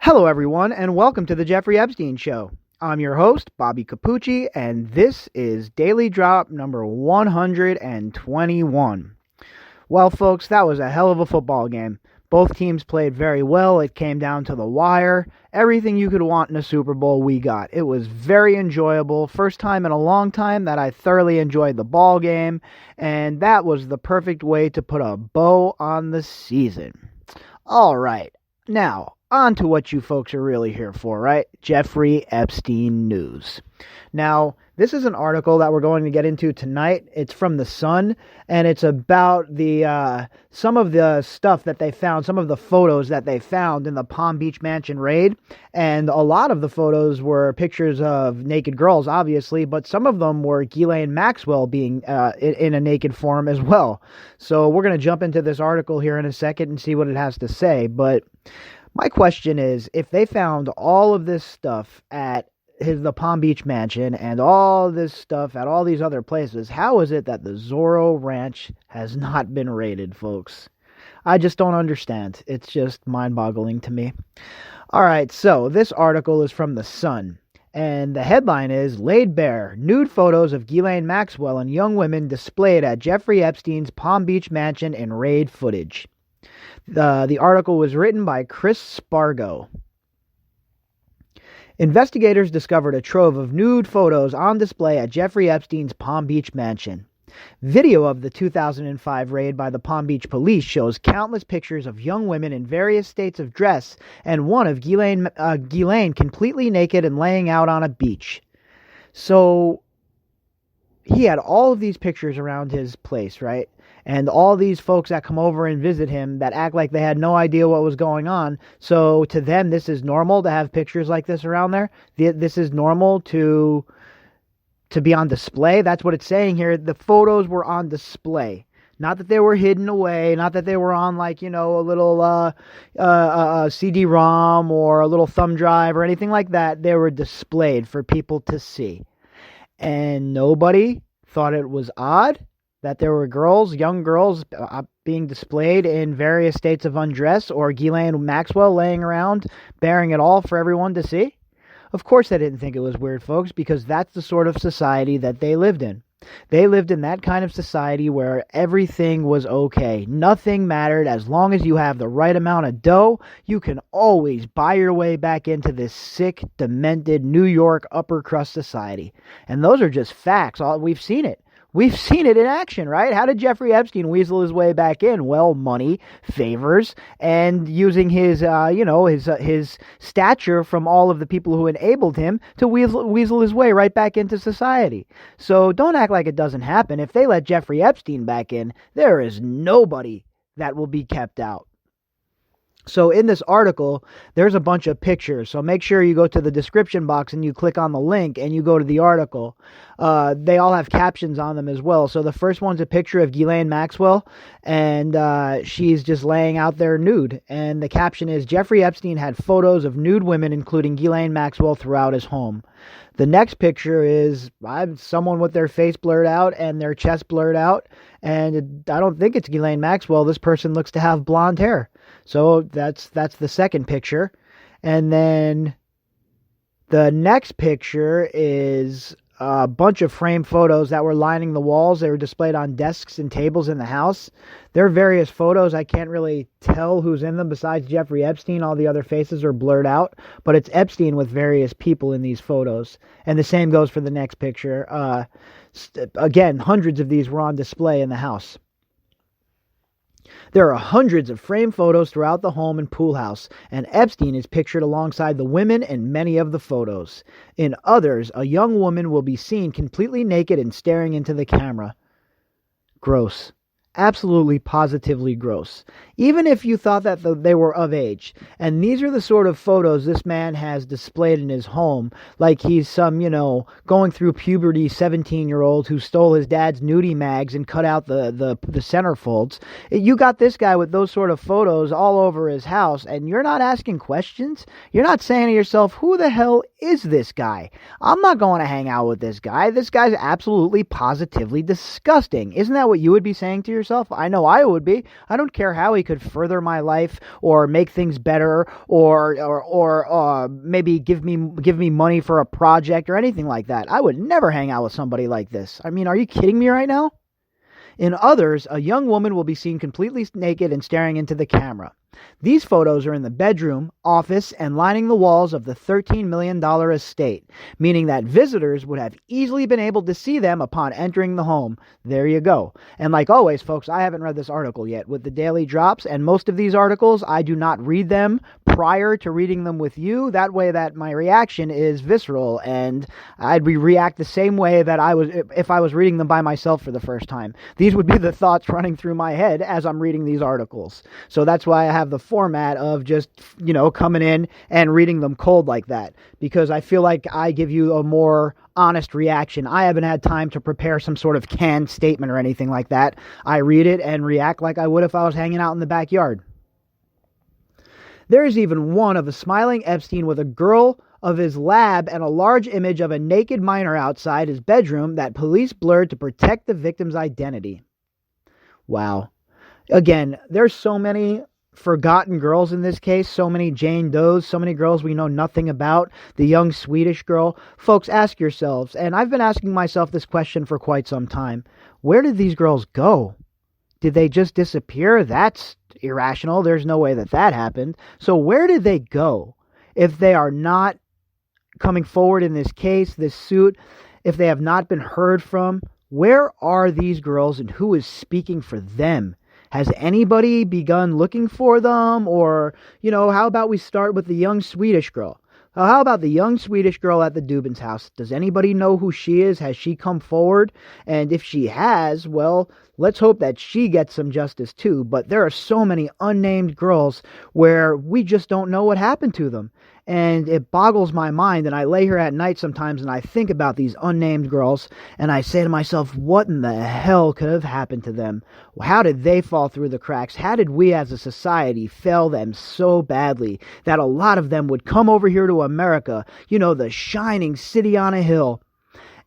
Hello, everyone, and welcome to the Jeffrey Epstein Show. I'm your host, Bobbycapucci, and this is Daily Drop number 121. Well, folks, that was a hell of a football game. Both teams played very well. It came down to the wire. Everything you could want in a Super Bowl, we got. It was very enjoyable. First time in a long time that I thoroughly enjoyed the ball game, and that was the perfect way to put a bow on the season. All right, now, on to what you folks are really here for, right? Jeffrey Epstein news. Now, this is an article that we're going to get into tonight. It's from The Sun, and it's about the some of the stuff that they found, some of the photos that they found in the Palm Beach mansion raid. And a lot of the photos were pictures of naked girls, obviously, but some of them were Ghislaine Maxwell being in a naked form as well. So we're going to jump into this article here in a second and see what it has to say. But my question is, if they found all of this stuff at the Palm Beach mansion and all this stuff at all these other places, how is it that the Zorro Ranch has not been raided, folks? I just don't understand. It's just mind-boggling to me. All right, so this article is from The Sun, and the headline is, Laid Bare, Nude Photos of Ghislaine Maxwell and Young Women Displayed at Jeffrey Epstein's Palm Beach Mansion in Raid Footage. The article was written by Chris Spargo. Investigators discovered a trove of nude photos on display at Jeffrey Epstein's Palm Beach mansion. Video of the 2005 raid by the Palm Beach police shows countless pictures of young women in various states of dress and one of Ghislaine completely naked and laying out on a beach. So he had all of these pictures around his place, right? And all these folks that come over and visit him that act like they had no idea what was going on. So to them, this is normal to have pictures like this around there. This is normal to be on display. That's what it's saying here. The photos were on display. Not that they were hidden away. Not that they were on a little CD-ROM or a little thumb drive or anything like that. They were displayed for people to see. And nobody thought it was odd that there were young girls being displayed in various states of undress, or Ghislaine Maxwell laying around, bearing it all for everyone to see? Of course they didn't think it was weird, folks, because that's the sort of society that they lived in. They lived in that kind of society where everything was okay. Nothing mattered. As long as you have the right amount of dough, you can always buy your way back into this sick, demented New York upper crust society. And those are just facts. We've seen it. We've seen it in action, right? How did Jeffrey Epstein weasel his way back in? Well, money, favors, and using his stature from all of the people who enabled him to weasel his way right back into society. So don't act like it doesn't happen. If they let Jeffrey Epstein back in, there is nobody that will be kept out. So in this article, there's a bunch of pictures. So make sure you go to the description box and you click on the link and you go to the article. They all have captions on them as well. So the first one's a picture of Ghislaine Maxwell, and she's just laying out there nude. And the caption is, Jeffrey Epstein had photos of nude women, including Ghislaine Maxwell, throughout his home. The next picture is someone with their face blurred out and their chest blurred out. And I don't think it's Ghislaine Maxwell. This person looks to have blonde hair. So that's the second picture. And then the next picture is a bunch of framed photos that were lining the walls. They were displayed on desks and tables in the house. There are various photos. I can't really tell who's in them besides Jeffrey Epstein. All the other faces are blurred out. But it's Epstein with various people in these photos. And the same goes for the next picture. Again, hundreds of these were on display in the house. There are hundreds of framed photos throughout the home and pool house, and Epstein is pictured alongside the women in many of the photos. In others, a young woman will be seen completely naked and staring into the camera. Gross. Absolutely, positively gross. Even if you thought that they were of age. And these are the sort of photos this man has displayed in his home. Like he's some, going through puberty 17-year-old who stole his dad's nudie mags and cut out the centerfolds. You got this guy with those sort of photos all over his house, and you're not asking questions? You're not saying to yourself, who the hell is this guy? I'm not going to hang out with this guy. This guy's absolutely, positively disgusting. Isn't that what you would be saying to yourself? yourself? I know I would be. I don't care how he could further my life or make things better or maybe give me money for a project or anything like that. I would never hang out with somebody like this. I mean, are you kidding me right now? In others, a young woman will be seen completely naked and staring into the camera. These photos are in the bedroom, office, and lining the walls of the $13 million estate, meaning that visitors would have easily been able to see them upon entering the home. There you go. And like always, folks, I haven't read this article yet with the daily drops, and most of these articles, I do not read them prior to reading them with you. That way that my reaction is visceral, and I'd react the same way that I was if I was reading them by myself for the first time. These would be the thoughts running through my head as I'm reading these articles. So that's why I have the format of just, coming in and reading them cold like that, because I feel like I give you a more honest reaction. I haven't had time to prepare some sort of canned statement or anything like that. I read it and react like I would if I was hanging out in the backyard. There is even one of a smiling Epstein with a girl of his lab and a large image of a naked minor outside his bedroom that police blurred to protect the victim's identity. Wow. Again, there's so many forgotten girls in this case, so many Jane Does, so many girls we know nothing about, the young Swedish girl. Folks, ask yourselves, and I've been asking myself this question for quite some time, where did these girls go? Did they just disappear? That's irrational. There's no way that happened. So where did they go? If they are not coming forward in this case, this suit, if they have not been heard from, where are these girls and who is speaking for them? Has anybody begun looking for them? Or, how about we start with the young Swedish girl? How about the young Swedish girl at the Dubin's house? Does anybody know who she is? Has she come forward? And if she has, well, let's hope that she gets some justice too. But there are so many unnamed girls where we just don't know what happened to them. And it boggles my mind, and I lay here at night sometimes and I think about these unnamed girls, and I say to myself, what in the hell could have happened to them? How did they fall through the cracks? How did we as a society fail them so badly that a lot of them would come over here to America, the shining city on a hill,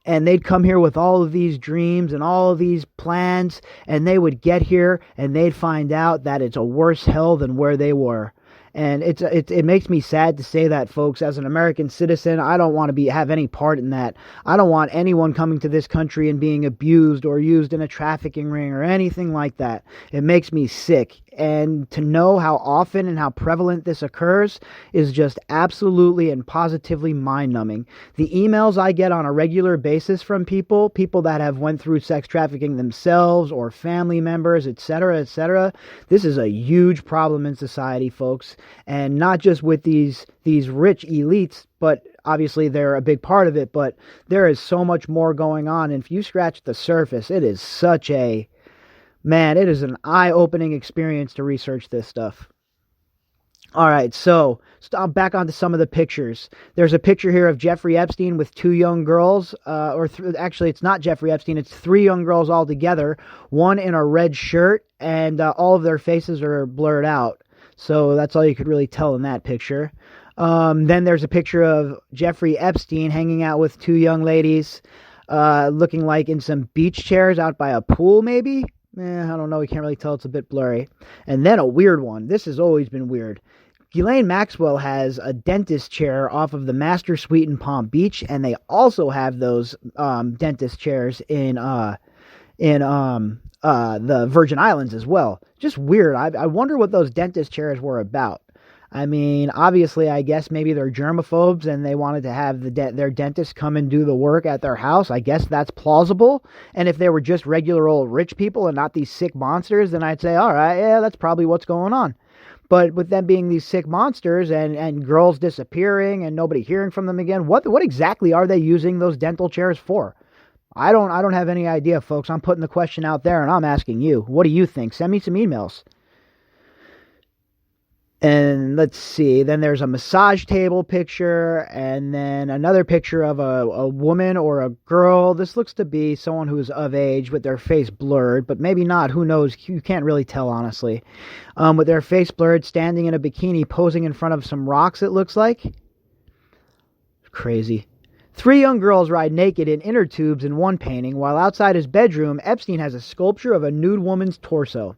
and they'd come here with all of these dreams and all of these plans, and they would get here and they'd find out that it's a worse hell than where they were. And it makes me sad to say that, folks. As an American citizen, I don't want to have any part in that. I don't want anyone coming to this country and being abused or used in a trafficking ring or anything like that. It makes me sick. And to know how often and how prevalent this occurs is just absolutely and positively mind-numbing. The emails I get on a regular basis from people that have went through sex trafficking themselves or family members, etc., etc., this is a huge problem in society, folks. And not just with these rich elites, but obviously they're a big part of it, but there is so much more going on. And if you scratch the surface, it is it is an eye-opening experience to research this stuff. All right, so I'm back onto some of the pictures. There's a picture here of Jeffrey Epstein with two young girls, actually it's not Jeffrey Epstein, it's three young girls all together, one in a red shirt, and all of their faces are blurred out. So that's all you could really tell in that picture. Then there's a picture of Jeffrey Epstein hanging out with two young ladies, looking like in some beach chairs out by a pool, maybe? I don't know. You can't really tell. It's a bit blurry. And then a weird one. This has always been weird. Ghislaine Maxwell has a dentist chair off of the Master Suite in Palm Beach, and they also have those dentist chairs in the Virgin Islands as well. Just weird. I wonder what those dentist chairs were about. I mean, obviously, I guess maybe they're germaphobes and they wanted to have their dentist come and do the work at their house. I guess that's plausible. And if they were just regular old rich people and not these sick monsters, then I'd say, all right, yeah, that's probably what's going on. But with them being these sick monsters and girls disappearing and nobody hearing from them again, what exactly are they using those dental chairs for? I don't have any idea, folks. I'm putting the question out there and I'm asking you. What do you think? Send me some emails. And let's see, then there's a massage table picture, and then another picture of a woman or a girl. This looks to be someone who's of age with their face blurred, but maybe not. Who knows? You can't really tell, honestly. With their face blurred, standing in a bikini, posing in front of some rocks, it looks like. Crazy. 3 young girls ride naked in inner tubes in one painting, while outside his bedroom, Epstein has a sculpture of a nude woman's torso.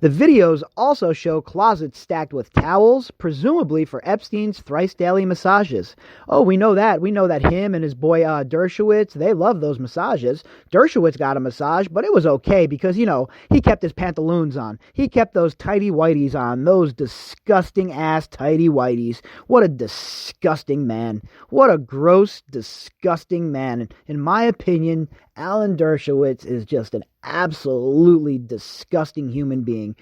The videos also show closets stacked with towels, presumably for Epstein's thrice daily massages. Oh, we know that. We know that him and his boy Dershowitz, they love those massages. Dershowitz got a massage, but it was okay because, he kept his pantaloons on. He kept those tighty whities on, those disgusting ass tighty whities. What a disgusting man. What a gross, disgusting man. In my opinion, Alan Dershowitz is just an absolutely disgusting human being.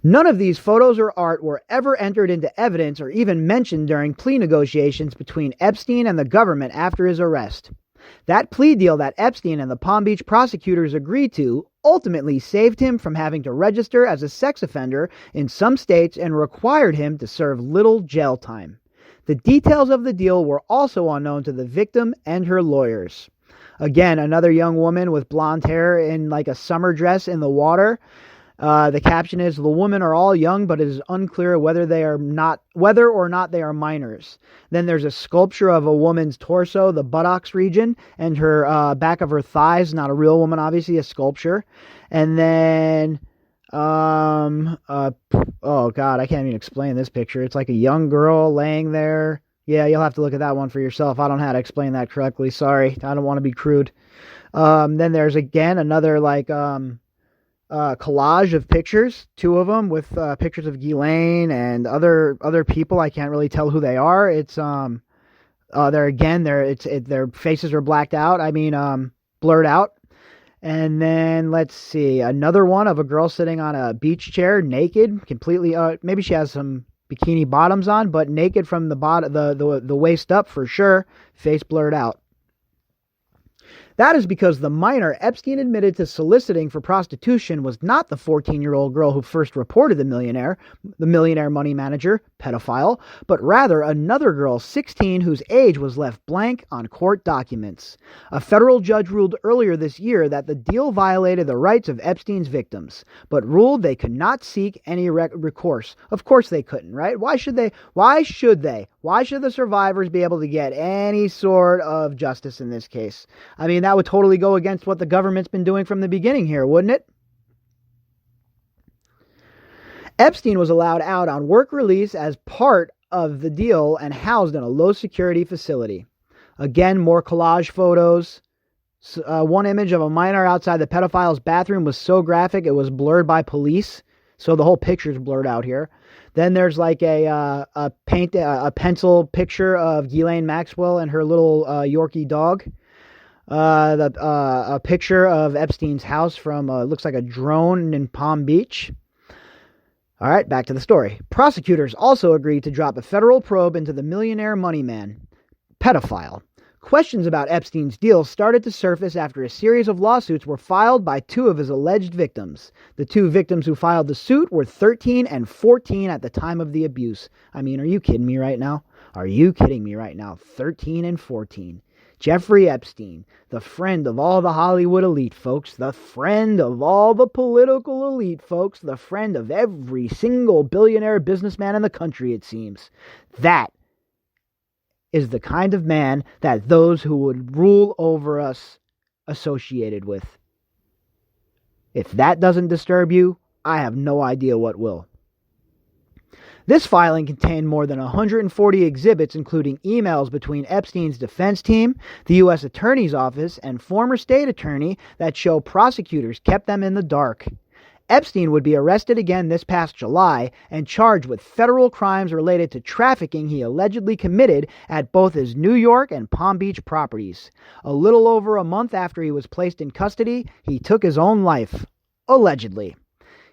None of these photos or art were ever entered into evidence or even mentioned during plea negotiations between Epstein and the government after his arrest. That plea deal that Epstein and the Palm Beach prosecutors agreed to ultimately saved him from having to register as a sex offender in some states and required him to serve little jail time. The details of the deal were also unknown to the victim and her lawyers. Again, another young woman with blonde hair in like a summer dress in the water. The caption is, "The women are all young, but it is unclear whether or not they are minors." Then there's a sculpture of a woman's torso, the buttocks region, and her back of her thighs. Not a real woman, obviously, a sculpture. And then, oh God, I can't even explain this picture. It's like a young girl laying there. Yeah, you'll have to look at that one for yourself. I don't know how to explain that correctly. Sorry, I don't want to be crude. Then there's again another collage of pictures, 2 of them with pictures of Ghislaine and other people. I can't really tell who they are. It's their faces are blacked out. Blurred out. And then let's see, another one of a girl sitting on a beach chair, naked, completely. Maybe she has some bikini bottoms on, but naked from the bottom, the waist up for sure. Face blurred out. That is because the minor Epstein admitted to soliciting for prostitution was not the 14-year-old girl who first reported the millionaire money manager, pedophile, but rather another girl, 16, whose age was left blank on court documents. A federal judge ruled earlier this year that the deal violated the rights of Epstein's victims, but ruled they could not seek any recourse. Of course they couldn't, right? Why should they? Why should the survivors be able to get any sort of justice in this case? That would totally go against what the government's been doing from the beginning here, wouldn't it? Epstein was allowed out on work release as part of the deal and housed in a low-security facility. Again, more collage photos. One image of a minor outside the pedophile's bathroom was so graphic it was blurred by police, so the whole picture's blurred out here. Then there's like a pencil picture of Ghislaine Maxwell and her little Yorkie dog. A picture of Epstein's house from looks like a drone in Palm Beach. All right, back to the story. Prosecutors also agreed to drop a federal probe into the millionaire money man, pedophile. Questions about Epstein's deal started to surface after a series of lawsuits were filed by 2 of his alleged victims. The 2 victims who filed the suit were 13 and 14 at the time of the abuse. Are you kidding me right now? 13 and 14. Jeffrey Epstein, the friend of all the Hollywood elite, folks, the friend of all the political elite, folks, the friend of every single billionaire businessman in the country, it seems. That is the kind of man that those who would rule over us associated with. If that doesn't disturb you, I have no idea what will. This filing contained more than 140 exhibits, including emails between Epstein's defense team, the U.S. Attorney's Office, and former state attorney that show prosecutors kept them in the dark. Epstein would be arrested again this past July and charged with federal crimes related to trafficking he allegedly committed at both his New York and Palm Beach properties. A little over a month after he was placed in custody, he took his own life. Allegedly.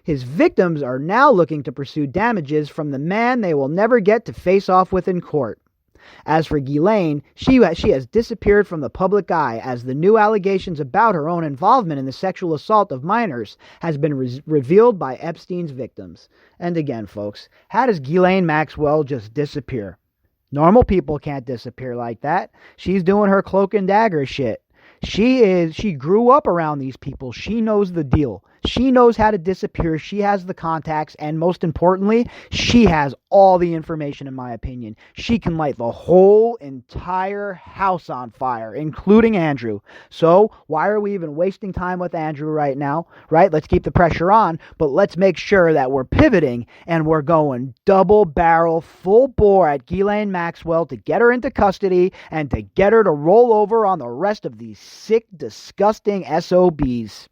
His victims are now looking to pursue damages from the man they will never get to face off with in court. As for Ghislaine, she has disappeared from the public eye as the new allegations about her own involvement in the sexual assault of minors has been revealed by Epstein's victims. And again, folks, how does Ghislaine Maxwell just disappear? Normal people can't disappear like that. She's doing her cloak and dagger shit. She grew up around these people. She knows the deal. She knows how to disappear. She has the contacts, and most importantly, she has all the information, in my opinion. She can light the whole entire house on fire, including Andrew. So why are we even wasting time with Andrew right now, right? Let's keep the pressure on, but let's make sure that we're pivoting and we're going double barrel, full bore at Ghislaine Maxwell to get her into custody and to get her to roll over on the rest of these sick, disgusting SOBs.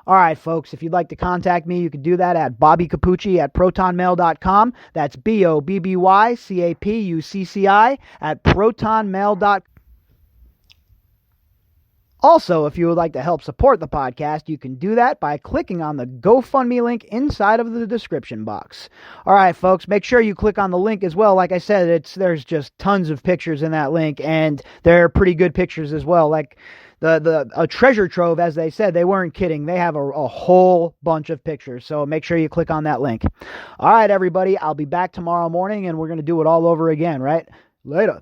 All right, folks, if you'd like to contact me, you can do that at bobbycapucci@protonmail.com. That's BOBBYCAPUCCI at protonmail.com. Also, if you would like to help support the podcast, you can do that by clicking on the GoFundMe link inside of the description box. All right, folks, make sure you click on the link as well. Like I said, there's just tons of pictures in that link, and they're pretty good pictures as well. Like a treasure trove, as they said. They weren't kidding. They have a whole bunch of pictures, so make sure you click on that link. All right, everybody, I'll be back tomorrow morning, and we're going to do it all over again, right? Later.